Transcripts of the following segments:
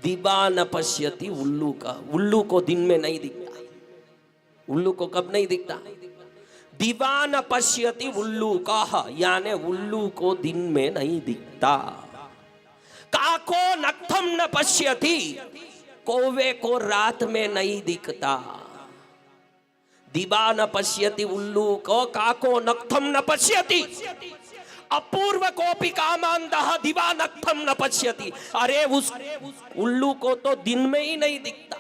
दिवा न पश्यति उल्लू का, उल्लू को दिन में नहीं दिखता। उल्लू को कब नहीं दिखता? दिवा न पश्यति उल्लू का, यानी उल्लू को दिन में नहीं दिखता। काको नक्थम न पश्यति, कौवे को रात में नहीं दिखता। दिवा न पश्यति उल्लू को, काको नक्थम न पश्यति, अपूर्व कोपी कामांधः दिवा नक्थम न पश्यति। अरे उस उल्लू को तो दिन में ही नहीं दिखता,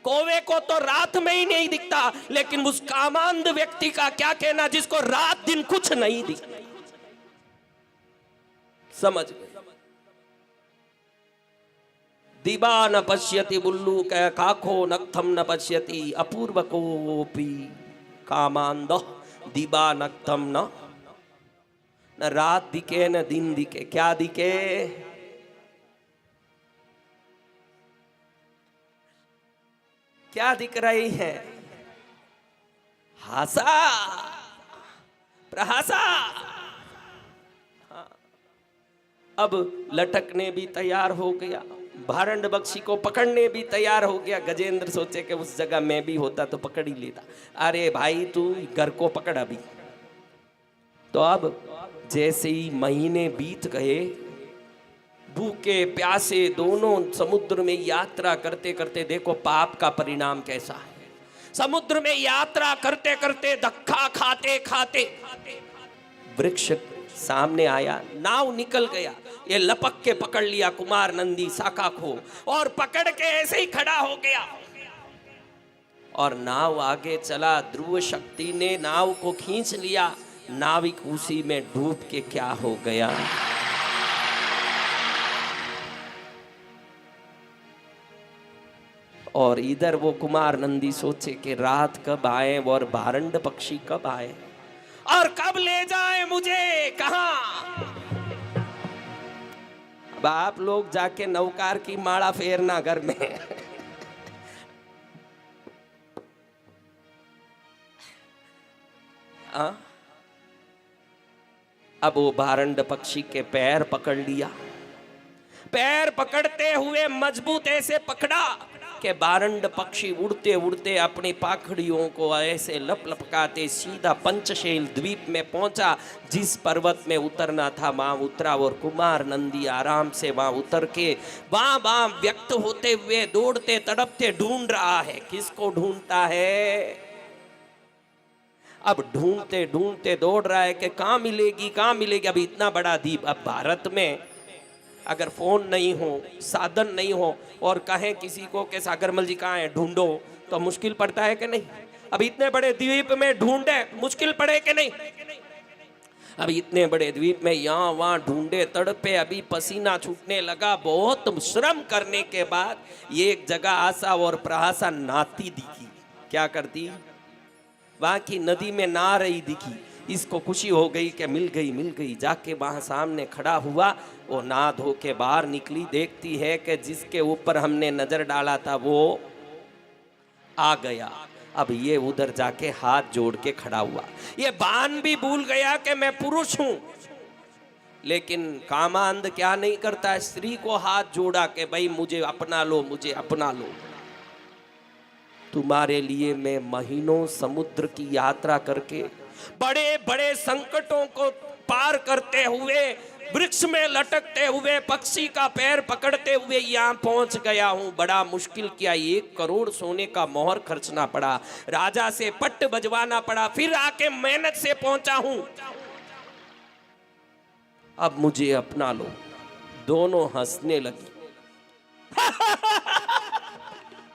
कौवे को तो रात में ही नहीं दिखता, लेकिन उस कामांध व्यक्ति का क्या कहना जिसको रात दिन कुछ नहीं दिखता। समझ गए? दिवा न पश्यति उल्लू का, काको नक्थम न पश्यति, अपूर्व कोपी कामांधः दिवा नक्थम न रात दिखे न दिन दिखे। क्या दिखे? क्या दिख रही है? हासा प्रहासा। अब लटकने भी तैयार हो गया, भारंड बख्शी को पकड़ने भी तैयार हो गया। गजेंद्र सोचे कि उस जगह मैं भी होता तो पकड़ ही लेता। अरे भाई तू घर को पकड़ अभी। तो अब जैसे ही महीने बीत गए, भूखे प्यासे दोनों समुद्र में यात्रा करते करते, देखो पाप का परिणाम कैसा है। समुद्र में यात्रा करते करते, धक्का खाते खाते वृक्ष सामने आया, नाव निकल गया। ये लपक के पकड़ लिया कुमार नंदी साका को, और पकड़ के ऐसे ही खड़ा हो गया और नाव आगे चला। ध्रुव शक्ति ने नाव को खींच लिया, नाविक उसी में डूब के क्या हो गया। और इधर वो कुमार नंदी सोचे कि रात कब आए और भारंड पक्षी कब आए और कब ले जाए मुझे कहां। अब आप लोग जाके नौकार की माला फेरना घर में। अब वो भारंड पक्षी के पैर पकड़ लिया, पैर पकड़ते हुए मजबूत ऐसे पकड़ा कि भारंड पक्षी उड़ते उड़ते अपनी पाखड़ियों को ऐसे लप लपकाते सीधा पंचशैल द्वीप में पहुंचा। जिस पर्वत में उतरना था वहां उतरा, और कुमार नंदी आराम से वहां उतर के वहां व्यक्त होते हुए दौड़ते तड़पते ढूंढ रहा है। किसको ढूंढता है? अब ढूंढते ढूंढते दौड़ रहा है कि कहाँ मिलेगी कहाँ मिलेगी। अब इतना बड़ा द्वीप, अब भारत में अगर फोन नहीं हो, साधन नहीं हो और कहें किसी को कि सागरमल जी कहाँ हैं ढूंढो, तो मुश्किल पड़ता है कि नहीं? अब इतने बड़े द्वीप में ढूंढे, मुश्किल पड़े कि नहीं? अब इतने बड़े द्वीप में यहाँ वहाँ ढूंढे तड़पे, अभी पसीना छूटने लगा। बहुत श्रम करने के बाद एक जगह आशा और प्रहासा नहाती दिखी। क्या करती? वहाँ की नदी में नहा रही दिखी। इसको खुशी हो गई कि मिल गई। जाके वहाँ सामने खड़ा हुआ, वो नहा धो के बाहर निकली, देखती है कि जिसके ऊपर हमने नजर डाला था वो आ गया। अब ये उधर जाके हाथ जोड़ के खड़ा हुआ। ये बान भी भूल गया कि मैं पुरुष हूं, लेकिन कामांध क्या नहीं करता है, स्त्री को हाथ जोड़ा कि भाई मुझे अपना लो, मुझे अपना लो। तुम्हारे लिए मैं महीनों समुद्र की यात्रा करके बड़े बड़े संकटों को पार करते हुए, वृक्ष में लटकते हुए, पक्षी का पैर पकड़ते हुए यहाँ पहुंच गया हूँ। बड़ा मुश्किल किया, 1 करोड़ सोने का मोहर खर्चना पड़ा, राजा से पट्ट बजवाना पड़ा, फिर आके मेहनत से पहुंचा हूँ। अब मुझे अपना लो। दोनों हंसने लगी।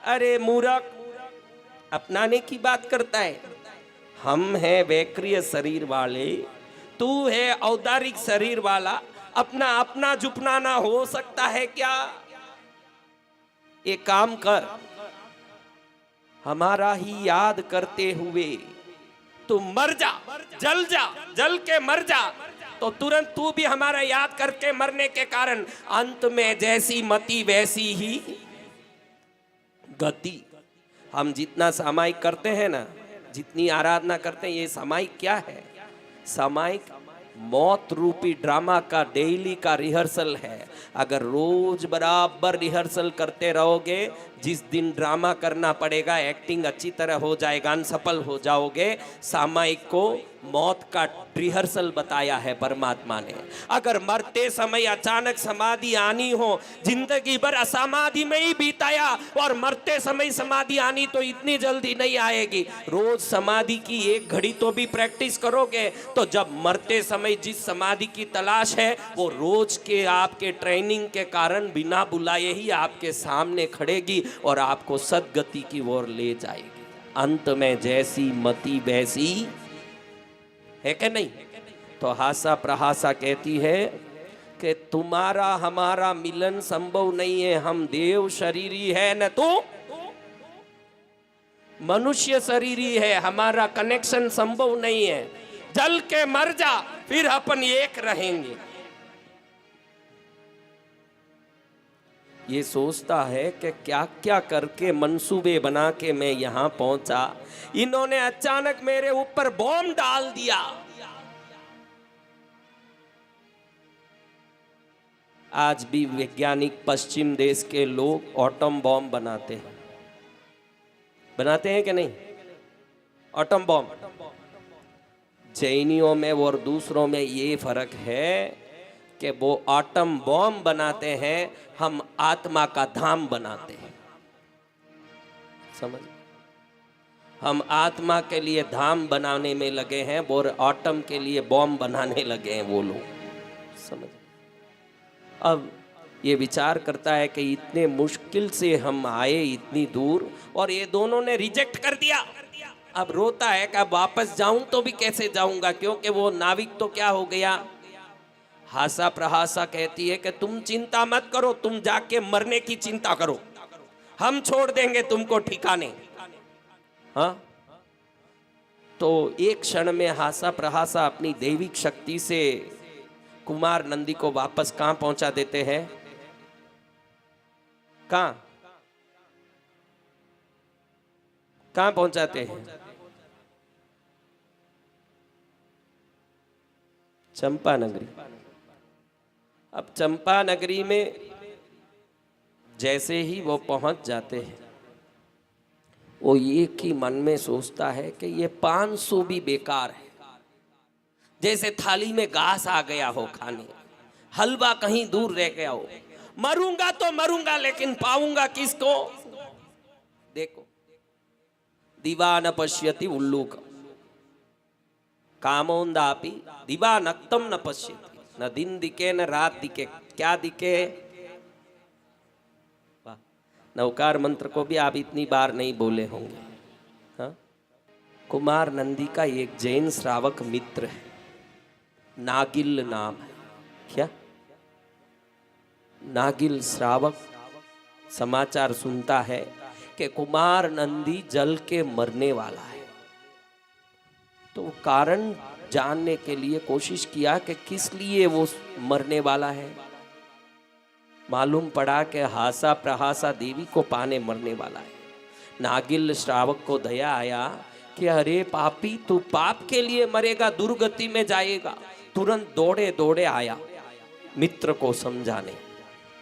अरे मूर्ख, अपनाने की बात करता है। हम हैं वैक्रिय शरीर वाले, तू है औदारिक शरीर वाला, अपना अपना जुपना ना हो सकता है क्या? एक काम कर, हमारा ही याद करते हुए तू मर जा, जल के मर जा, तो तुरंत तू भी हमारा याद करके मरने के कारण अंत में जैसी मति वैसी ही गति। हम जितना सामायिक करते हैं ना, जितनी आराधना करते हैं, ये सामायिक क्या है? सामायिक मौत रूपी ड्रामा का डेली का रिहर्सल है। अगर रोज बराबर रिहर्सल करते रहोगे, जिस दिन ड्रामा करना पड़ेगा एक्टिंग अच्छी तरह हो जाएगा, सफल हो जाओगे। सामायिक को मौत का रिहर्सल बताया है परमात्मा ने। अगर मरते समय अचानक समाधि आनी हो, जिंदगी भर असमाधि में ही बीताया और मरते समय समाधि आनी तो इतनी जल्दी नहीं आएगी। रोज समाधि की एक घड़ी तो भी प्रैक्टिस करोगे तो जब मरते समय जिस समाधि की तलाश है वो रोज के आपके ट्रेनिंग के कारण बिना बुलाए ही आपके सामने खड़ेगी और आपको सद्गति की ओर ले जाएगी। अंत में जैसी मति वैसी है कि नहीं? तो हासा प्रहासा कहती है कि तुम्हारा हमारा मिलन संभव नहीं है, हम देव शरीरी है न तो मनुष्य शरीरी है, हमारा कनेक्शन संभव नहीं है। जल के मर जा फिर अपन एक रहेंगे। ये सोचता है कि क्या क्या करके मंसूबे बना के मैं यहां पहुंचा, इन्होंने अचानक मेरे ऊपर बॉम्ब डाल दिया। आज भी वैज्ञानिक पश्चिम देश के लोग एटम बॉम्ब बनाते हैं कि नहीं? एटम बॉम्ब जैनियों में और दूसरों में ये फर्क है कि वो एटम बॉम्ब बनाते हैं, हम आत्मा का धाम बनाते हैं। समझ? हम आत्मा के लिए धाम बनाने में लगे हैं और एटम के लिए बॉम्ब बनाने लगे हैं वो लोग। समझ? अब ये विचार करता है कि इतने मुश्किल से हम आए इतनी दूर और ये दोनों ने रिजेक्ट कर दिया। अब रोता है कि अब वापस जाऊं तो भी कैसे जाऊंगा, क्योंकि वो नाविक तो क्या हो गया। हासा प्रहासा कहती है कि तुम चिंता मत करो, तुम जाके मरने की चिंता करो, हम छोड़ देंगे तुमको ठिकाने। हाँ, तो एक क्षण में हासा प्रहासा अपनी दैविक शक्ति से कुमार नंदी को वापस कहां पहुंचा देते हैं? कहां पहुंचाते हैं? चंपा नगरी। अब चंपा नगरी में जैसे ही वो पहुंच जाते हैं, वो एक ही मन में सोचता है कि ये 500 भी बेकार है। जैसे थाली में घास आ गया हो खाने, हलवा कहीं दूर रह गया हो। मरूंगा तो मरूंगा, लेकिन पाऊंगा किसको? देखो, दिवा न पश्यति उल्लूक कामोंदापि दिवा नक्तम न पश्यति। न दिन दिखे न रात दिखे, क्या दिखे? वाह, नवकार मंत्र को भी आप इतनी बार नहीं बोले होंगे। हाँ? कुमार नंदी का एक जैन श्रावक मित्र है, नागिल नाम है। क्या? नागिल श्रावक समाचार सुनता है कि कुमार नंदी जल के मरने वाला है। तो कारण जानने के लिए कोशिश किया कि किस लिए वो मरने वाला है। मालूम पड़ा कि हासा प्रहासा देवी को पाने मरने वाला है। नागिल श्रावक को दया आया कि अरे पापी, तू पाप के लिए मरेगा, दुर्गति में जाएगा। तुरंत दौड़े दौड़े आया मित्र को समझाने।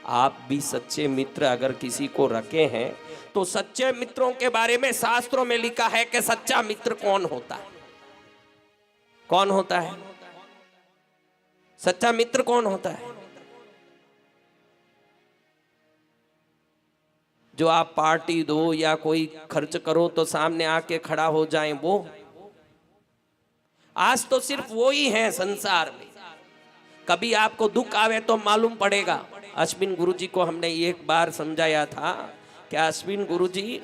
आप भी सच्चे मित्र अगर किसी को रखे हैं तो सच्चे मित्रों के बारे में शास्त्रों में लिखा है कि सच्चा मित्र कौन होता है? कौन होता है? सच्चा मित्र कौन होता है? जो आप पार्टी दो या कोई खर्च करो तो सामने आके खड़ा हो जाए वो। आज तो सिर्फ वो ही है संसार में। कभी आपको दुख आवे तो मालूम पड़ेगा। अश्विन गुरुजी को हमने एक बार समझाया था कि अश्विन गुरुजी,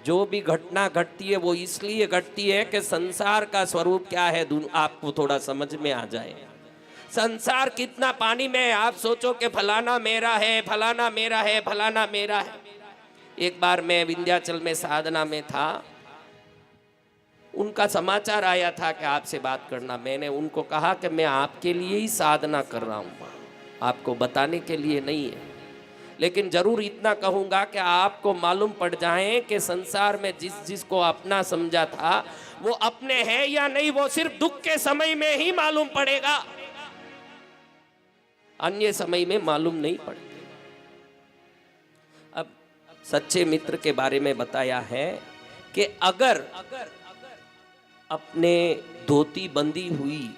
जो भी घटना घटती है वो इसलिए घटती है कि संसार का स्वरूप क्या है आपको थोड़ा समझ में आ जाए। संसार कितना पानी में है। आप सोचो कि फलाना मेरा है, फलाना मेरा है, फलाना मेरा है। एक बार मैं विंध्याचल में साधना में था, उनका समाचार आया था कि आपसे बात करना। मैंने उनको कहा कि मैं आपके लिए ही साधना कर रहा हूँ, आपको बताने के लिए नहीं है। लेकिन जरूर इतना कहूँगा कि आपको मालूम पड़ जाए कि संसार में जिसको अपना समझा था वो अपने हैं या नहीं, वो सिर्फ दुख के समय में ही मालूम पड़ेगा। अन्य समय में मालूम नहीं पड़ते। अब सच्चे मित्र के बारे में बताया है कि अगर अपने धोती बंधी हुई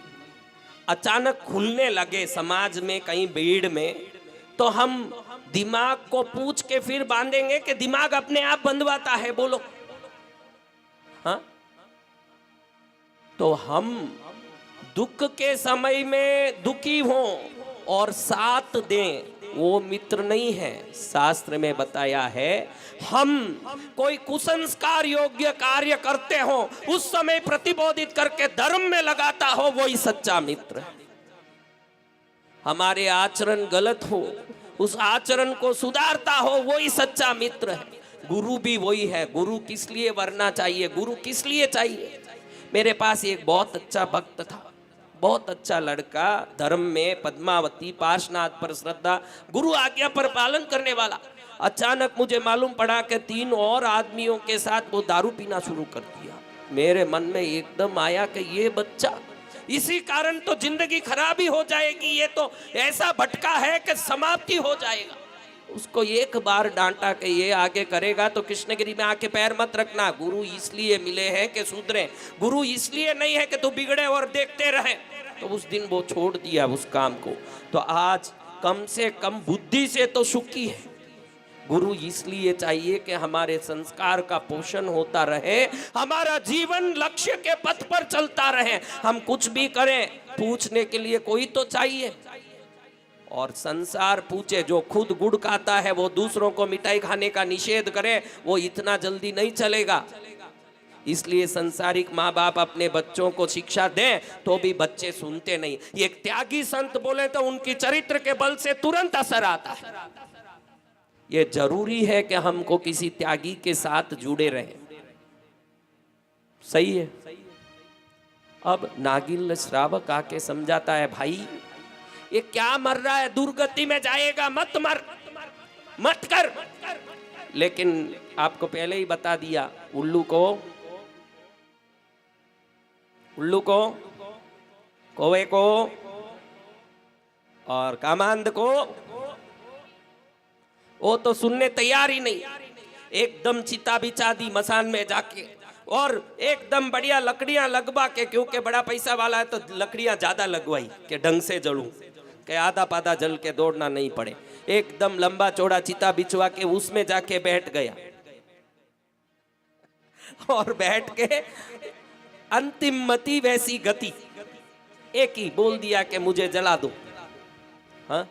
अचानक खुलने लगे समाज में कहीं भीड़ में, तो हम दिमाग को पूछ के फिर बांधेंगे कि दिमाग अपने आप बंधवाता है? बोलो हाँ। तो हम दुख के समय में दुखी हों और साथ दें, वो मित्र नहीं है। शास्त्र में बताया है, हम कोई कुसंस्कार योग्य कार्य करते हो उस समय प्रतिबोधित करके धर्म में लगाता हो, वही सच्चा मित्र है। हमारे आचरण गलत हो, उस आचरण को सुधारता हो, वही सच्चा मित्र है। गुरु भी वही है। गुरु किस लिए वरना चाहिए? गुरु किस लिए चाहिए? मेरे पास एक बहुत अच्छा भक्त था, बहुत अच्छा लड़का, धर्म में पद्मावती, पार्श्वनाथ पर श्रद्धा, गुरु आज्ञा पर पालन करने वाला। अचानक मुझे मालूम पड़ा कि 3 और आदमियों के साथ वो दारू पीना शुरू कर दिया। मेरे मन में एकदम आया कि ये बच्चा, इसी कारण तो जिंदगी खराब ही हो जाएगी, ये तो ऐसा भटका है कि समाप्ति हो जाएगा। उसको एक बार डांटा कि ये आगे करेगा तो कृष्णगिरी में आके पैर मत रखना। गुरु इसलिए मिले हैं कि सुधरे, गुरु इसलिए नहीं है कि तू बिगड़े और देखते रहे। तो उस दिन वो छोड़ दिया उस काम को। तो आज कम से कम बुद्धि से तो सुखी है। गुरु इसलिए चाहिए कि हमारे संस्कार का पोषण होता रहे, हमारा जीवन लक्ष्य के पथ पर चलता रहे। हम कुछ भी करें, पूछने के लिए कोई तो चाहिए। और संसार पूछे, जो खुद गुड़ खाता है वो दूसरों को मिठाई खाने का निषेध करे, वो इतना जल्दी नहीं चलेगा। इसलिए संसारिक माँ बाप अपने बच्चों को शिक्षा दें तो भी बच्चे सुनते नहीं। एक त्यागी संत बोले तो उनकी चरित्र के बल से तुरंत असर आता है। ये जरूरी है कि हमको किसी त्यागी के साथ जुड़े रहें। सही है। अब नागिन श्रावक आके समझाता है, भाई ये क्या मर रहा है, दुर्गति में जाएगा, मत मर, मत कर। लेकिन आपको पहले ही बता दिया, उल्लू को, कौवे को और कामांध को वो तो सुनने तैयार ही नहीं। एकदम चिता बिछा दी मसान में जाके और एकदम बढ़िया लकड़ियां लगवा के, क्योंकि बड़ा पैसा वाला है तो लकड़ियां ज्यादा लगवाई कि ढंग से जलूं, कि आधा पाधा जल के दौड़ना नहीं पड़े। एकदम लंबा चौड़ा चिता बिछवा के उसमें जाके बैठ गया और बैठ के अंतिम मति वैसी गति, एक ही बोल दिया कि मुझे जला दो। हाँ,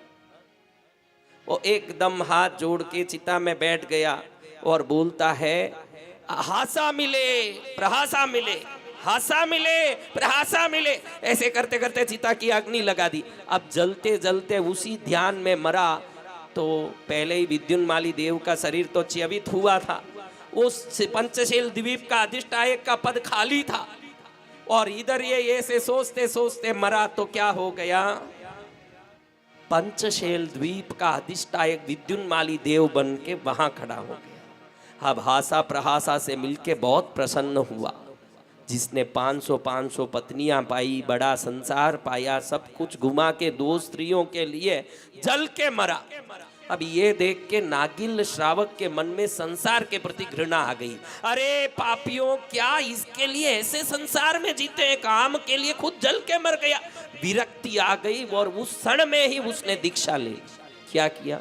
वो एकदम हाथ जोड़ के चिता में बैठ गया और बोलता है, हासा मिले प्रहासा मिले, हासा मिले प्रहासा मिले। ऐसे करते करते चिता की अग्नि लगा दी। अब जलते जलते उसी ध्यान में मरा। तो पहले ही विद्युन्माली देव का शरीर तो च्यवित हुआ था, उस पंचशील द्वीप का अधिष्ठायक का पद खाली था और इधर ये ऐसे सोचते सोचते मरा। तो क्या हो गया, पंचशील द्वीप का अधिष्ठायक विद्युन्माली देव बन के वहां खड़ा हो गया। अब हासा प्रहासा से मिलके बहुत प्रसन्न हुआ। जिसने 500 पत्नियां पाई, बड़ा संसार पाया, सब कुछ घुमा के 2 स्त्रियों के लिए जल के मरा। अब ये देख के नागिन श्रावक के मन में संसार के प्रति घृणा आ गई। अरे पापियों, क्या इसके लिए ऐसे संसार में जीते हैं, काम के लिए खुद जल के मर गया। विरक्ति आ गई और उस क्षण में ही उसने दीक्षा ले ली। क्या किया,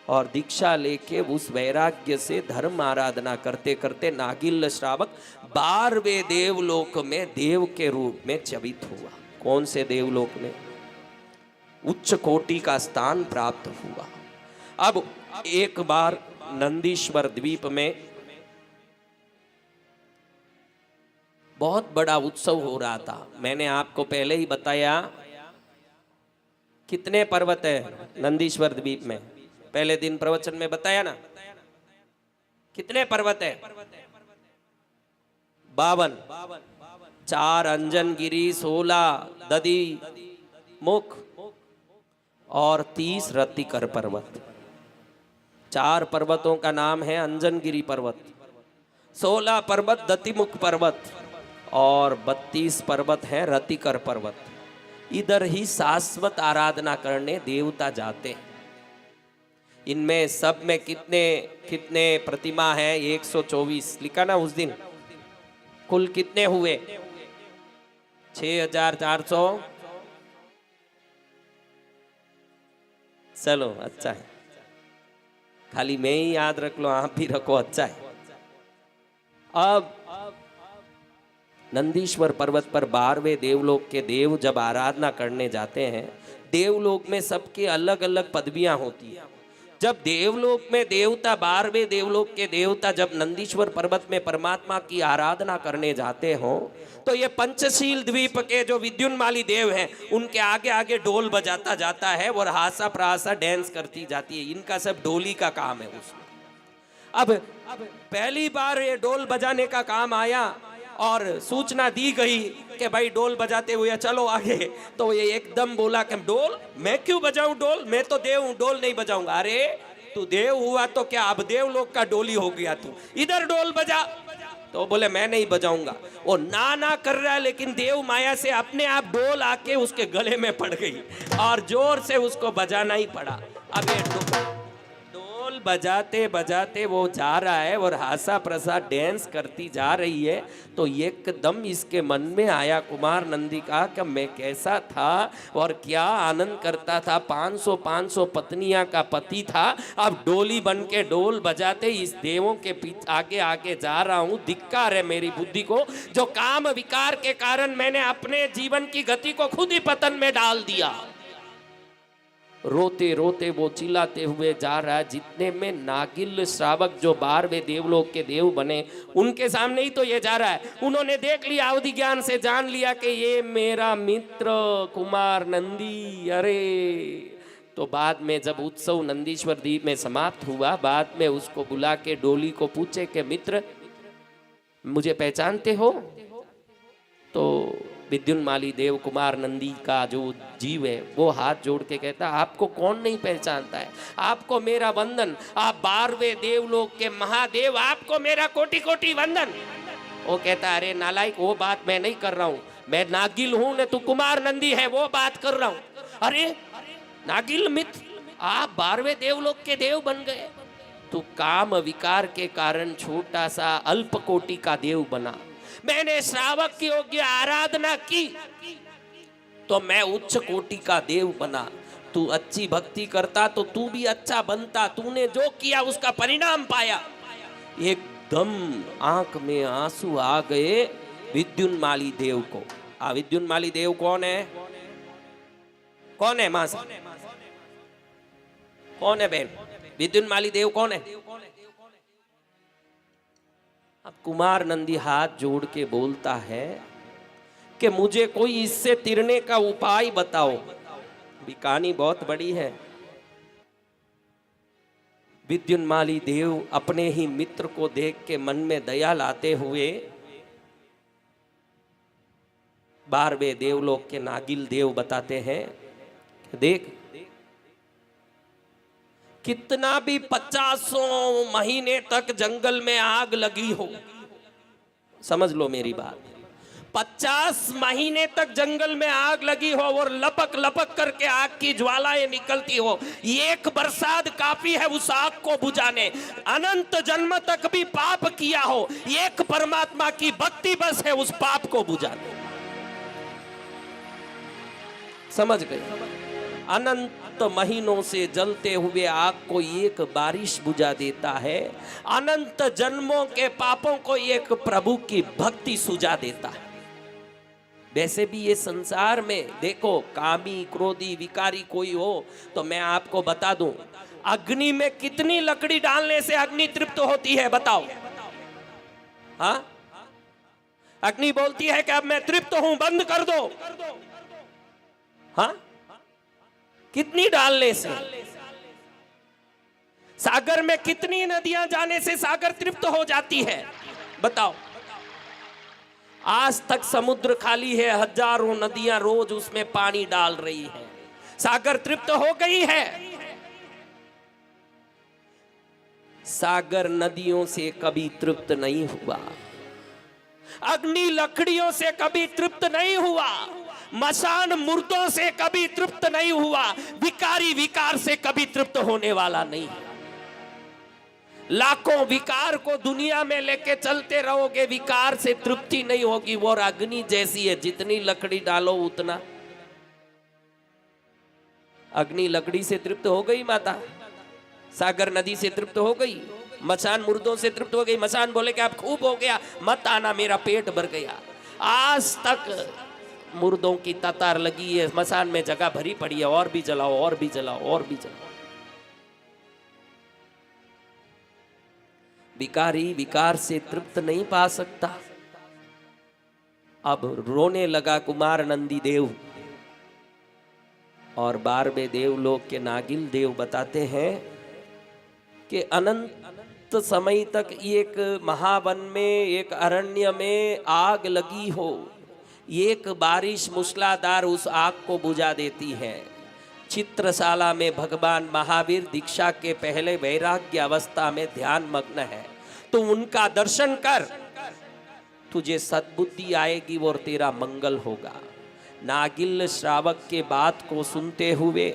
और दीक्षा लेके उस वैराग्य से धर्म आराधना करते करते नागिन श्रावक 12वें देवलोक में देव के रूप में चवित हुआ। कौन से देवलोक में? उच्च कोटि का स्थान प्राप्त हुआ। अब एक बार नंदीश्वर द्वीप में बहुत बड़ा उत्सव हो रहा था। मैंने आपको पहले ही बताया कितने पर्वत है नंदीश्वर द्वीप में, पहले दिन प्रवचन में बताया ना, कितने पर्वत है? 52। 4 अंजनगिरी, 16 ददी मुख और 30 रतिकर पर्वत। 4 पर्वतों का नाम है अंजनगिरी पर्वत, 16 पर्वत दतिमुख पर्वत और 32 पर्वत है रतिकर पर्वत। इधर ही शाश्वत आराधना करने देवता जाते हैं। इनमें सब में कितने कितने प्रतिमा है? 124 लिखा ना उस दिन। कुल कितने हुए? 6400। चलो अच्छा है, खाली मैं ही याद रख लो, आप भी रखो, अच्छा है। अब नंदीश्वर पर्वत पर 12वें देवलोक के देव जब आराधना करने जाते हैं, देवलोक में सबके अलग अलग पदवियां होती हैं। जब देवलोक में देवता, 12वें देवलोक के देवता जब नंदीश्वर पर्वत में परमात्मा की आराधना करने जाते हो, तो ये पंचशील द्वीप के जो विद्युन्माली देव हैं, उनके आगे आगे ढोल बजाता जाता है और हासा प्रासा डांस करती जाती है। इनका सब ढोली का काम है उसमें। अब पहली बार ये ढोल बजाने का काम आया और सूचना दी गई कि भाई ढोल बजाते हुए चलो आगे, तो ये एकदम बोला कि ढोल मैं क्यों बजाऊं? ढोल मैं तो देव हूं, ढोल नहीं बजाऊंगा। अरे तू देव हुआ तो क्या अब देवलोक का डोली हो गया तू? इधर ढोल बजा। तो बोले मैं नहीं बजाऊंगा। वो ना कर रहा है, लेकिन देव माया से अपने आप ढोल आके उसके गले में पड़ गई और जोर से उसको बजाना ही पड़ा। अब ये ढोल बजाते बजाते वो जा रहा है और हासा प्रसा डांस करती जा रही है। तो एकदम इसके मन में आया कुमार नंदी का कि मैं कैसा था और क्या आनंद करता था, 500 पत्नियां का पति था, अब डोली बन के ढोल बजाते इस देवों के पीछे आगे आगे जा रहा हूं। धिक्कार है मेरी बुद्धि को, जो काम विकार के कारण मैंने अपने जीवन की गति को खुद ही पतन में डाल दिया। रोते रोते वो चिल्लाते हुए जा रहा है। जितने में नागिल श्रावक जो 12वें देवलोक के देव बने, उनके सामने ही तो ये जा रहा है। उन्होंने देख लिया, अवधि ज्ञान से जान लिया कि ये मेरा मित्र कुमार नंदी। अरे तो बाद में जब उत्सव नंदीश्वर द्वीप में समाप्त हुआ, बाद में उसको बुला के डोली को पूछे कि मित्र मुझे पहचानते हो? तो विद्युन्माली देव कुमार नंदी का जो जीव है वो हाथ जोड़ के कहता, आपको कौन नहीं पहचानता है? आपको मेरा वंदन, आप 12वें देवलोक के महादेव, आपको मेरा कोटि कोटि वंदन। वो कहता अरे नालायक, वो बात मैं नहीं कर रहा हूँ, मैं नागिल हूँ न तू कुमार नंदी है, वो बात कर रहा हूँ। अरे नागिल मित्र, आप 12वें देवलोक के देव बन गए। तू काम विकार के कारण छोटा सा अल्प कोटि का देव बना। मैंने श्रावक की योग्य आराधना की तो मैं उच्च कोटि का देव बना। तू अच्छी भक्ति करता तो तू भी अच्छा बनता। तूने जो किया उसका परिणाम पाया। एकदम आंख में आंसू आ गए विद्युन्माली देव को। विद्युन्माली देव कौन है? कौन है मां? कौन है बहन? विद्युन्माली देव कौन है? अब कुमार नंदी हाथ जोड़ के बोलता है कि मुझे कोई इससे तिरने का उपाय बताओ। कहानी बहुत बड़ी है। विद्युन्माली देव अपने ही मित्र को देख के मन में दया लाते हुए 12वें देवलोक के नागिल देव बताते हैं, देख कितना भी 50 महीने तक जंगल में आग लगी हो, समझ लो मेरी बात, 50 महीने तक जंगल में आग लगी हो और लपक लपक करके आग की ज्वालाएं निकलती हो, एक बरसात काफी है उस आग को बुझाने। अनंत जन्म तक भी पाप किया हो, एक परमात्मा की भक्ति बस है उस पाप को बुझाने। समझ गए? अनंत महीनों से जलते हुए आग को एक बारिश बुझा देता है। अनंत जन्मों के पापों को एक प्रभु की भक्ति सुझा देता है। वैसे भी ये संसार में देखो, कामी क्रोधी विकारी कोई हो तो मैं आपको बता दूं, अग्नि में कितनी लकड़ी डालने से अग्नि तृप्त होती है बताओ? हाँ, अग्नि बोलती है कि अब मैं तृप्त हूं, बंद कर दो। हाँ, कितनी डालने से? सागर में कितनी नदियां जाने से सागर तृप्त हो जाती है बताओ? आज तक समुद्र खाली है, हजारों नदियां रोज उसमें पानी डाल रही है, सागर तृप्त हो गई है? सागर नदियों से कभी तृप्त नहीं हुआ, अग्नि लकड़ियों से कभी तृप्त नहीं हुआ। मसान मुर्दों से कभी तृप्त नहीं हुआ, विकारी विकार से कभी तृप्त होने वाला नहीं। लाखों विकार को दुनिया में लेके चलते रहोगे, विकार से तृप्ति नहीं होगी। वो अग्नि जैसी है, जितनी लकड़ी डालो उतना। अग्नि लकड़ी से तृप्त हो गई माता, सागर नदी से तृप्त हो गई, मसान मुर्दों से तृप्त हो गई। मसान बोले कि आप खूब हो गया, मत आना, मेरा पेट भर गया। आज तक मुर्दों की ततार लगी है, मसान में जगह भरी पड़ी है, और भी जलाओ, और भी जलाओ, और भी जलाओ। विकारी विकार से तृप्त नहीं पा सकता। अब रोने लगा कुमार नंदी देव। और 12वें देवलोक के नागिल देव बताते हैं कि अनंत समय तक एक महावन में, एक अरण्य में आग लगी हो, एक बारिश मूसलाधार उस आग को बुझा देती है। चित्रशाला में भगवान महावीर दीक्षा के पहले वैराग्य अवस्था में ध्यान मग्न है। तो उनका दर्शन कर, तुझे सद्बुद्धि आएगी और तेरा मंगल होगा। नागिल श्रावक के बात को सुनते हुए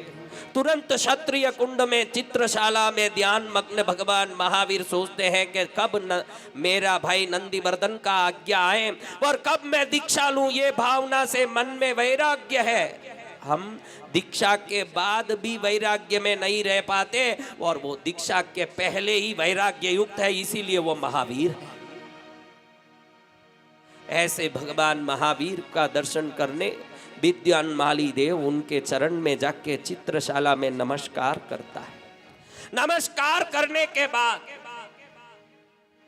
तुरंत क्षत्रिय कुंड में, चित्रशाला में ध्यान मग्न भगवान महावीर सोचते हैं कि कब मेरा भाई नंदीवर्धन का आज्ञा आए और कब मैं दीक्षा लूं। ये भावना से मन में वैराग्य है। हम दीक्षा के बाद भी वैराग्य में नहीं रह पाते, और वो दीक्षा के पहले ही वैराग्य युक्त है, इसीलिए वो महावीर है। ऐसे भगवान महावीर का दर्शन करने विद्वान देव उनके चरण में जाके चित्रशाला में नमस्कार करता है। नमस्कार करने के बाद,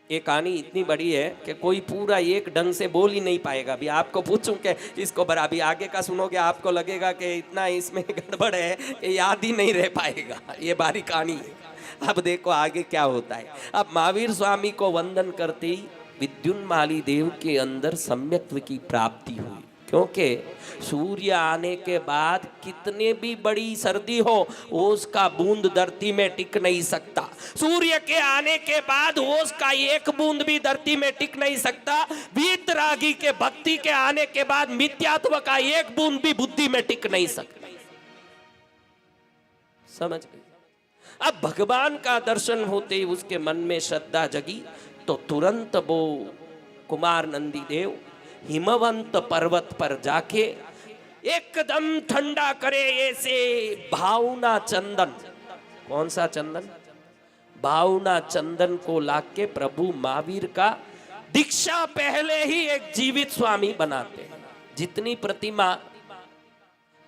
ये कहानी इतनी बड़ी है कि कोई पूरा एक ढंग से बोल ही नहीं पाएगा। अभी आपको पूछूं कि इसको बरा, अभी आगे का सुनोगे आपको लगेगा कि इतना इसमें गड़बड़ है कि याद ही नहीं रह पाएगा। ये बारी कहानी है। अब देखो आगे क्या होता है। अब महावीर स्वामी को वंदन करते ही विद्युन्माली देव के अंदर सम्यक्त्व की प्राप्ति हुई, क्योंकि सूर्य आने के बाद कितने भी बड़ी सर्दी हो, ओस का बूंद धरती में टिक नहीं सकता। सूर्य के आने के बाद ओस का एक बूंद भी धरती में टिक नहीं सकता। वीतरागी के भक्ति के आने के बाद मिथ्यात्व का एक बूंद भी बुद्धि में टिक नहीं सकता। समझ गए? अब भगवान का दर्शन होते ही उसके मन में श्रद्धा जगी, तो तुरंत वो कुमार नंदी देव हिमवंत पर्वत पर जाके एकदम ठंडा करे ऐसे भावना चंदन, कौन सा चंदन? भावना चंदन को लाके प्रभु महावीर का दीक्षा पहले ही एक जीवित स्वामी बनाते हैं। जितनी प्रतिमा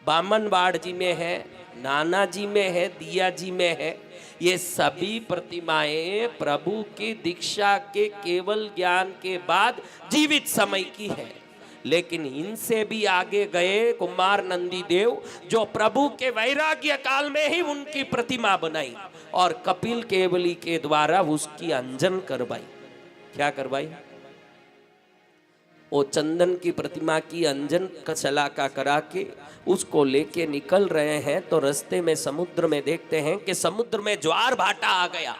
बामनवाड़ जी में है, नाना जी में है, दिया जी में है, ये सभी प्रतिमाएं प्रभु की दीक्षा के केवल ज्ञान के बाद जीवित समय की है। लेकिन इनसे भी आगे गए कुमार नंदी देव, जो प्रभु के वैराग्य काल में ही उनकी प्रतिमा बनाई और कपिल केवली के द्वारा उसकी अंजन करवाई। क्या करवाई? वो चंदन की प्रतिमा की अंजन शलाका करा के उसको लेके निकल रहे हैं, तो रास्ते में समुद्र में देखते हैं कि समुद्र में ज्वार भाटा आ गया।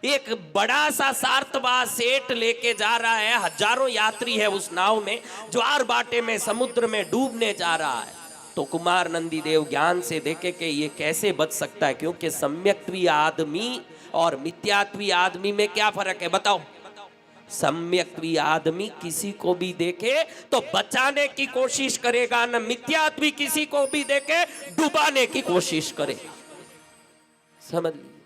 एक बड़ा सा सार्तवा सेठ लेके जा रहा है, हजारों यात्री है उस नाव में, ज्वार भाटे में समुद्र में डूबने जा रहा है। तो कुमार नंदी देव ज्ञान से देखे कि ये कैसे बच सकता है, क्योंकि सम्यक्त्वी आदमी और मिथ्यात्वी आदमी में क्या फर्क है बताओ? सम्यक्त्वी आदमी किसी को भी देखे तो बचाने की कोशिश करेगा, न मिथ्यात्वी किसी को भी देखे डुबाने की कोशिश करे। समझ लीजिए।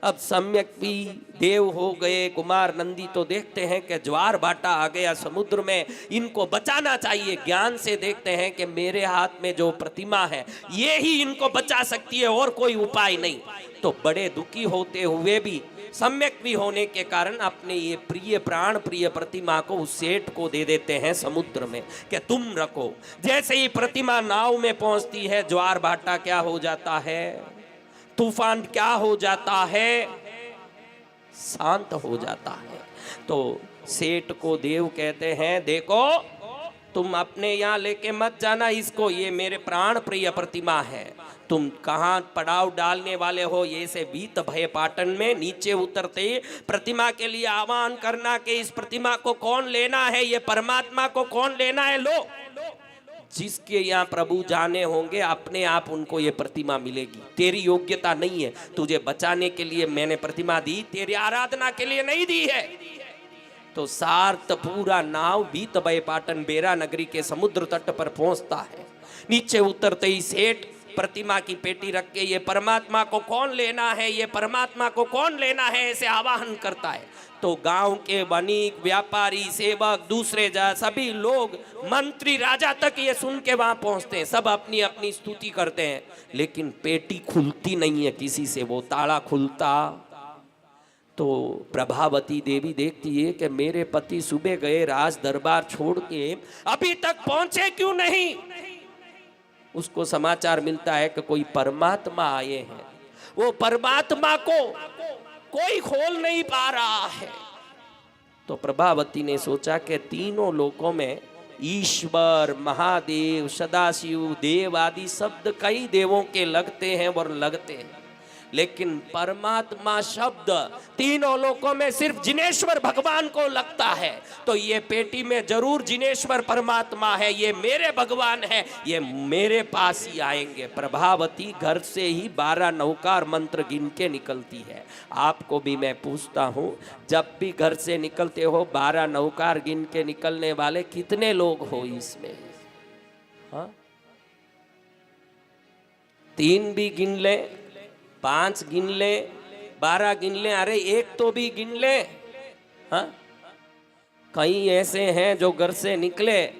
अब सम्यक्त्वी देव हो गए कुमार नंदी, तो देखते हैं कि ज्वार भाटा आ गया समुद्र में, इनको बचाना चाहिए। ज्ञान से देखते हैं कि मेरे हाथ में जो प्रतिमा है ये ही इनको बचा सकती है, और कोई उपाय नहीं। तो बड़े दुखी होते हुए भी सम्यक्त्वी होने के कारण अपने ये प्रिय प्राण प्रिय प्रतिमा को उस सेठ को दे देते हैं समुद्र में कि तुम रखो। जैसे ही प्रतिमा नाव में पहुंचती है, ज्वार भाटा क्या हो जाता है, तूफान क्या हो जाता है, शांत हो जाता है। तो सेठ को देव कहते हैं, देखो तुम अपने यहाँ लेके मत जाना इसको, ये मेरे प्राण प्रिय प्रतिमा है। तुम कहाँ पड़ाव डालने वाले हो? ये से बीत भय पाटन में नीचे उतरते प्रतिमा के लिए आह्वान करना कि इस प्रतिमा को कौन लेना है, ये परमात्मा को कौन लेना है, लो जिसके यहाँ प्रभु जाने होंगे अपने आप उनको ये प्रतिमा मिलेगी। तेरी योग्यता नहीं है, तुझे बचाने के लिए मैंने प्रतिमा दी, तेरी आराधना के लिए नहीं दी है। तो सार्थ पूरा नाव बीत भय पाटन बेरा नगरी के समुद्र तट पर पहुंचता है। नीचे उतरते ही सेठ प्रतिमा की पेटी रख के ये परमात्मा को कौन लेना है, ये परमात्मा को कौन लेना है, ऐसे आवाहन करता है। तो गांव के वणिक, व्यापारी, सेवक, दूसरे सभी लोग, मंत्री, राजा तक ये सुन के वहां पहुंचते हैं। सब अपनी अपनी स्तुति करते हैं, लेकिन पेटी खुलती नहीं है किसी से। वो ताला खुलता तो प्रभावती देवी देखती है कि मेरे पति सुबह गए राज दरबार छोड़ के, अभी तक पहुंचे क्यों नहीं। उसको समाचार मिलता है कि कोई परमात्मा आए हैं, वो परमात्मा को कोई खोल नहीं पा रहा है। तो प्रभावती ने सोचा कि तीनों लोकों में ईश्वर, महादेव, सदाशिव, देव आदि शब्द कई देवों के लगते हैं और लगते हैं, लेकिन परमात्मा शब्द तीनों लोकों में सिर्फ जिनेश्वर भगवान को लगता है। तो ये पेटी में जरूर जिनेश्वर परमात्मा है, ये मेरे भगवान है, ये मेरे पास ही आएंगे। प्रभावती घर से ही 12 नौकार मंत्र गिन के निकलती है। आपको भी मैं पूछता हूँ, जब भी घर से निकलते हो 12 नौकार गिन के निकलने वाले कितने लोग हो इसमें? हाँ, 3 भी गिन ले, 5 गिन ले, 12 गिन ले, अरे एक तो भी गिन ले। हाँ, कई ऐसे हैं जो घर से निकले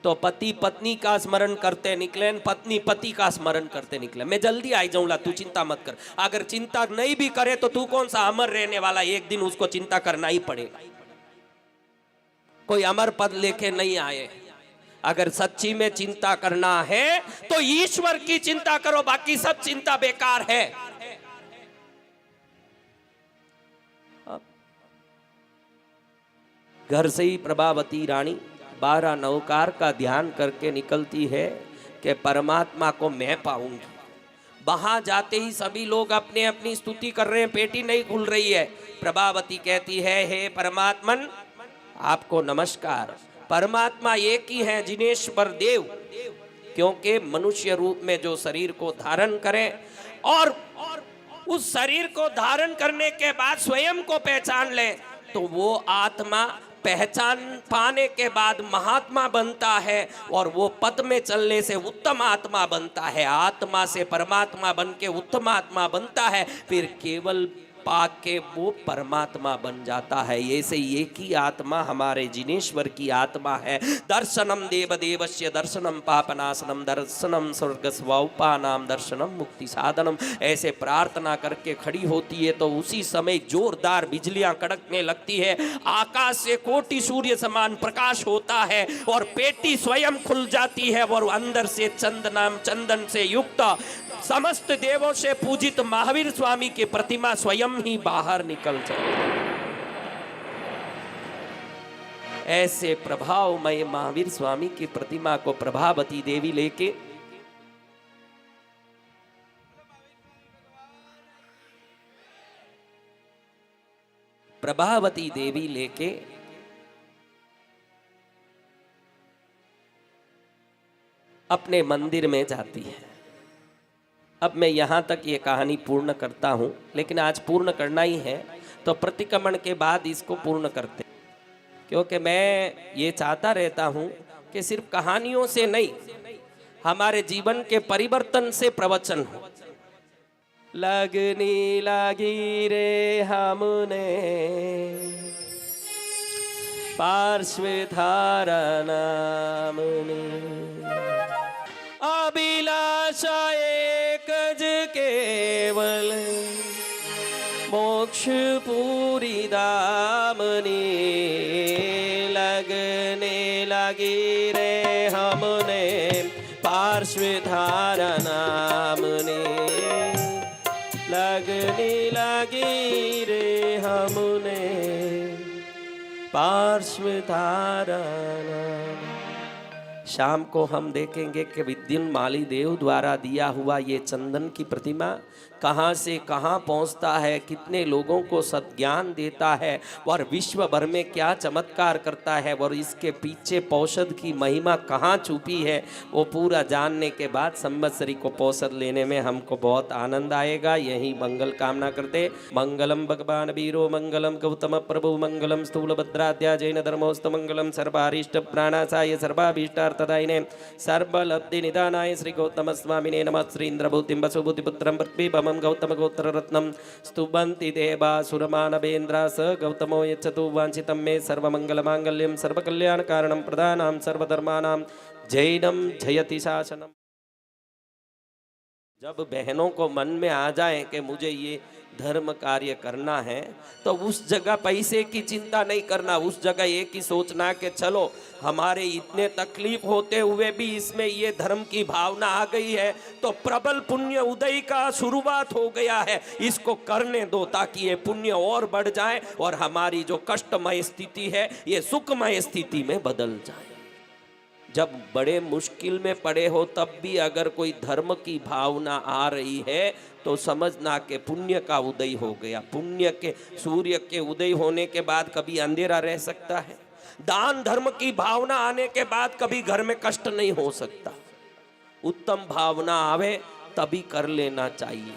तो पति पत्नी का स्मरण करते निकले, पत्नी पति का स्मरण करते निकले। मैं जल्दी आ जाऊंगा, तू चिंता मत कर। अगर चिंता नहीं भी करे तो तू कौन सा अमर रहने वाला, एक दिन उसको चिंता करना ही पड़ेगा। कोई अमर पद लेके नहीं आए। अगर सच्ची में चिंता करना है तो ईश्वर की चिंता करो, बाकी सब चिंता बेकार है। घर से ही प्रभावती रानी 12 नौकार का ध्यान करके निकलती है कि परमात्मा को मैं पाऊंगी। वहां जाते ही सभी लोग अपने अपनी स्तुति कर रहे हैं, पेटी नहीं खुल रही है। प्रभावती कहती है, हे परमात्मन आपको नमस्कार। परमात्मा एक ही है, जिनेश्वर देव, क्योंकि मनुष्य रूप में जो शरीर को धारण करें और उस शरीर को धारण करने के बाद स्वयं को पहचान ले, तो वो आत्मा पहचान पाने के बाद महात्मा बनता है और वो पद में चलने से उत्तम आत्मा बनता है। आत्मा से परमात्मा बन के उत्तम आत्मा बनता है, फिर केवल पाक के वो परमात्मा बन जाता है। ऐसे एक ही आत्मा हमारे जिनेश्वर की आत्मा है। दर्शनम देव देवस्य दर्शनम पापनाशनम दर्शनम स्वर्गस्वोपानाम दर्शनम मुक्ति साधनम। ऐसे प्रार्थना करके खड़ी होती है तो उसी समय जोरदार बिजलियां कड़कने लगती है, आकाश से कोटि सूर्य समान प्रकाश होता है और पेटी स्वयं खुल जाती है और अंदर से चंदन से युक्त समस्त देवों से पूजित महावीर स्वामी की प्रतिमा स्वयं ही बाहर निकल जाए। ऐसे प्रभावमय महावीर स्वामी की प्रतिमा को प्रभावती देवी लेके अपने मंदिर में जाती है। अब मैं यहाँ तक ये कहानी पूर्ण करता हूँ, लेकिन आज पूर्ण करना ही है तो प्रतिक्रमण के बाद इसको पूर्ण करते, क्योंकि मैं ये चाहता रहता हूँ कि सिर्फ कहानियों से नहीं, हमारे जीवन के परिवर्तन से प्रवचन हो। लगनी लगी रे हमने पार्श्व धारणा अभिलाषा एक केवल मोक्ष पूरी दामनी। लगने लगी रे हमने पार्श्व धारनामने। लगने लगी रे हमने पार्श्व धारणा। शाम को हम देखेंगे कि विद्युन माली देव द्वारा दिया हुआ ये चंदन की प्रतिमा कहाँ से कहाँ पहुँचता है, कितने लोगों को सद्ज्ञान देता है और विश्व भर में क्या चमत्कार करता है और इसके पीछे पौषध की महिमा कहाँ छुपी है, वो पूरा जानने के बाद संवत्सरी को पौषध लेने में हमको बहुत आनंद आएगा। यही मंगल कामना करते। मंगलम भगवान वीरो मंगलम गौतम प्रभु मंगलम स्थूलभद्राद्या जैन धर्मोस्तु मंगलम सर्वारिष्ट प्राणासाय सर्वाभीष्टार्थदायिने सर्वलब्धि निदानाय श्री गौतम स्वामिने नमः। श्री इंद्रभूतिं वसुभूतिपुत्रं पृथ्वीभमं गौतम गोत्ररत्नं स्तुवन्ति देवासुरमानवेन्द्रा स गौतमो यच्छतु वाञ्छितं मे सर्वमङ्गलमाङ्गल्यं सर्वकल्याणकारणं प्रदानां सर्वधर्माणां जैनं जयति शासनम्। जब बहनों को मन में आ जाए कि मुझे ये धर्म कार्य करना है, तो उस जगह पैसे की चिंता नहीं करना, उस जगह एक ही सोचना कि चलो हमारे इतने तकलीफ होते हुए भी इसमें ये धर्म की भावना आ गई है तो प्रबल पुण्य उदय का शुरुआत हो गया है, इसको करने दो ताकि ये पुण्य और बढ़ जाए और हमारी जो कष्टमय स्थिति है ये सुखमय स्थिति में बदल जाए। जब बड़े मुश्किल में पड़े हो तब भी अगर कोई धर्म की भावना आ रही है तो समझना कि पुण्य का उदय हो गया। पुण्य के सूर्य के उदय होने के बाद कभी अंधेरा रह सकता है। दान धर्म की भावना आने के बाद कभी घर में कष्ट नहीं हो सकता। उत्तम भावना आवे तभी कर लेना चाहिए,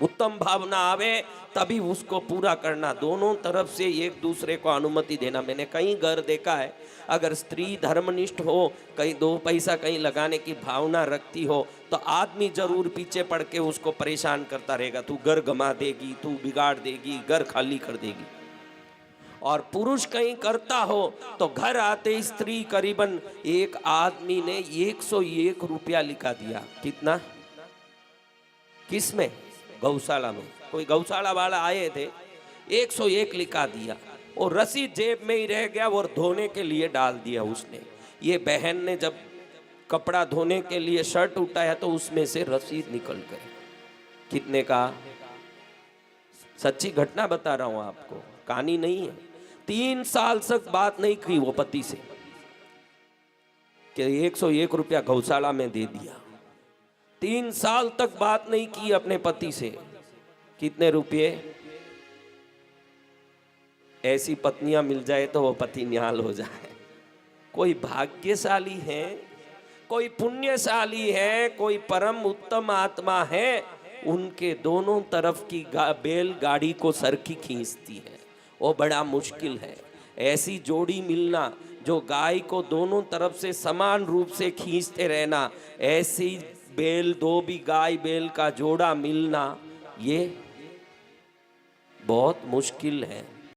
उत्तम भावना आवे तभी उसको पूरा करना। दोनों तरफ से एक दूसरे को अनुमति देना। मैंने कई घर देखा है, अगर स्त्री धर्मनिष्ठ हो, कहीं दो पैसा कहीं लगाने की भावना रखती हो तो आदमी जरूर पीछे पड़ के उसको परेशान करता रहेगा, तू घर गमा देगी, तू बिगाड़ देगी, घर खाली कर देगी। और पुरुष कहीं करता हो तो घर आते स्त्री करीबन एक आदमी ने 101 रुपया लिखा दिया। कितना? किसमें? गौशाला में। कोई गौशाला वाला आए थे, 101 लिखा दिया और रसीद जेब में ही रह गया और धोने के लिए डाल दिया उसने। ये बहन ने जब कपड़ा धोने के लिए शर्ट उठाया तो उसमें से रसीद निकल गई। कितने का? सच्ची घटना बता रहा हूं आपको, कहानी नहीं है। 3 साल तक बात नहीं की वो पति से कि 101 रुपया गौशाला में दे दिया। 3 साल तक बात नहीं की अपने पति से। कितने रुपये? ऐसी पत्नियां मिल जाए तो वो पति निहाल हो जाए। कोई भाग्यशाली है, कोई पुण्यशाली है, कोई परम उत्तम आत्मा है, उनके दोनों तरफ की बैलगाड़ी को सरखी खींचती है। वो बड़ा मुश्किल है। ऐसी जोड़ी मिलना जो गाय को दोनों तरफ से समान रूप से खींचते रहना, ऐसी बैल, दो भी गाय बैल का जोड़ा मिलना, ये बहुत मुश्किल है।